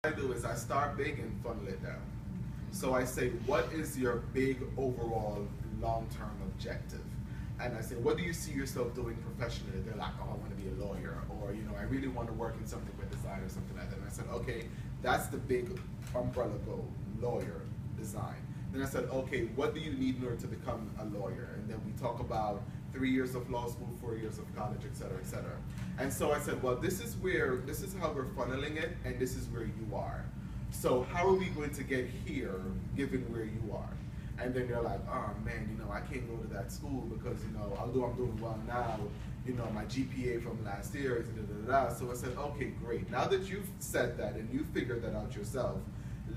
I do is I start big and funnel it down. So I say, what is your big overall long-term objective? And I say, what do you see yourself doing professionally? They're like, oh, I want to be a lawyer, or I really want to work in something with design or something like that. And I said, okay, that's the big umbrella goal, lawyer, design. Then I said, okay, what do you need in order to become a lawyer? And then we talk about 3 years of law school, 4 years of college, et cetera, et cetera. And so I said, well, this is how we're funneling it, and this is where you are. So how are we going to get here, given where you are? And then they're like, oh man, I can't go to that school because, although I'm doing well now, my GPA from last year is da-da-da-da. So I said, okay, great. Now that you've said that and you figured that out yourself,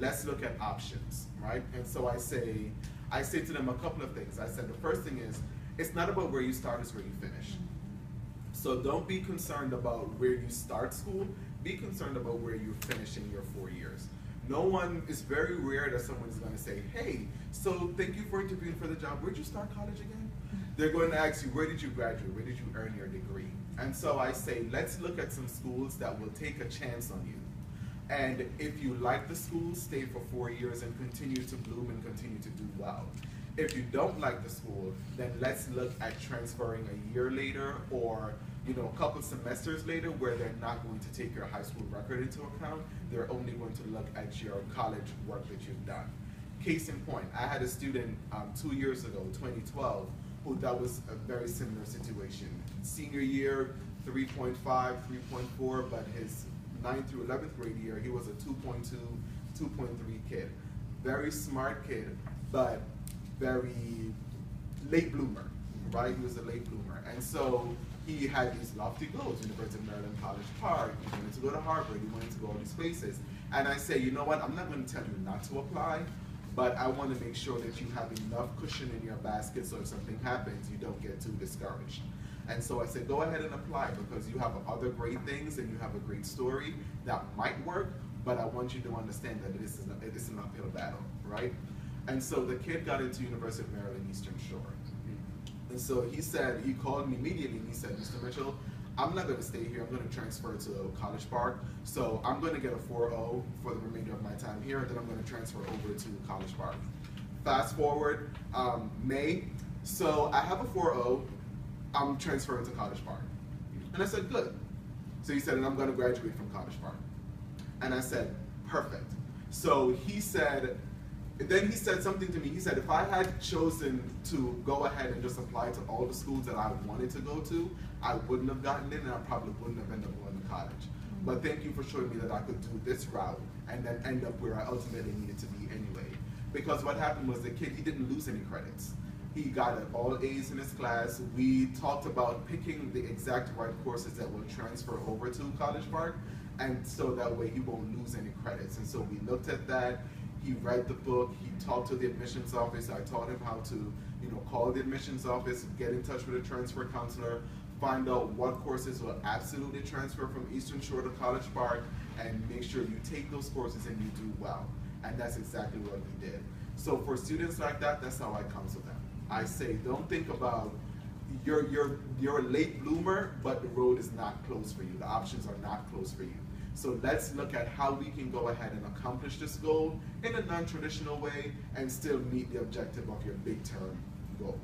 let's look at options, right? And so I say to them a couple of things. I said, the first thing is, it's not about where you start, it's where you finish. So don't be concerned about where you start school, be concerned about where you're finishing your 4 years. It's very rare that someone's gonna say, hey, so thank you for interviewing for the job, where'd you start college again? They're going to ask you, where did you graduate, where did you earn your degree? And so I say, let's look at some schools that will take a chance on you. And if you like the school, stay for 4 years and continue to bloom and continue to do well. If you don't like the school, then let's look at transferring a year later or a couple semesters later where they're not going to take your high school record into account. They're only going to look at your college work that you've done. Case in point, I had a student 2 years ago, 2012, who that was a very similar situation. Senior year, 3.5, 3.4, but his 9th through 11th grade year, he was a 2.2, 2.3 kid. Very smart kid, but very late bloomer, right? He was a late bloomer. And so he had these lofty goals, University of Maryland, College Park, he wanted to go to Harvard, he wanted to go all these places. And I say, you know what, I'm not going to tell you not to apply, but I want to make sure that you have enough cushion in your basket so if something happens, you don't get too discouraged. And so I said, go ahead and apply because you have other great things and you have a great story that might work, but I want you to understand that it is an uphill battle, right? And so the kid got into University of Maryland, Eastern Shore. And so he called me immediately and he said, Mr. Mitchell, I'm not going to stay here. I'm going to transfer to College Park. So I'm going to get a 4.0 for the remainder of my time here, and then I'm going to transfer over to College Park. Fast forward, May. So I have a 4.0. I'm transferring to College Park. And I said, good. So he said, and I'm going to graduate from College Park. And I said, perfect. So then he said something to me. He said, if I had chosen to go ahead and just apply to all the schools that I wanted to go to, I wouldn't have gotten in and I probably wouldn't have ended up going to college. But thank you for showing me that I could do this route and then end up where I ultimately needed to be anyway. Because what happened was the kid, he didn't lose any credits. He got all A's in his class. We talked about picking the exact right courses that will transfer over to College Park, and so that way he won't lose any credits. And so we looked at that. He read the book, he talked to the admissions office. I taught him how to, call the admissions office, get in touch with a transfer counselor, find out what courses will absolutely transfer from Eastern Shore to College Park, and make sure you take those courses and you do well. And that's exactly what he did. So for students like that, that's how I counsel them. I say, don't think about, you're a late bloomer, but the road is not closed for you. The options are not closed for you. So let's look at how we can go ahead and accomplish this goal in a non-traditional way and still meet the objective of your big term goal.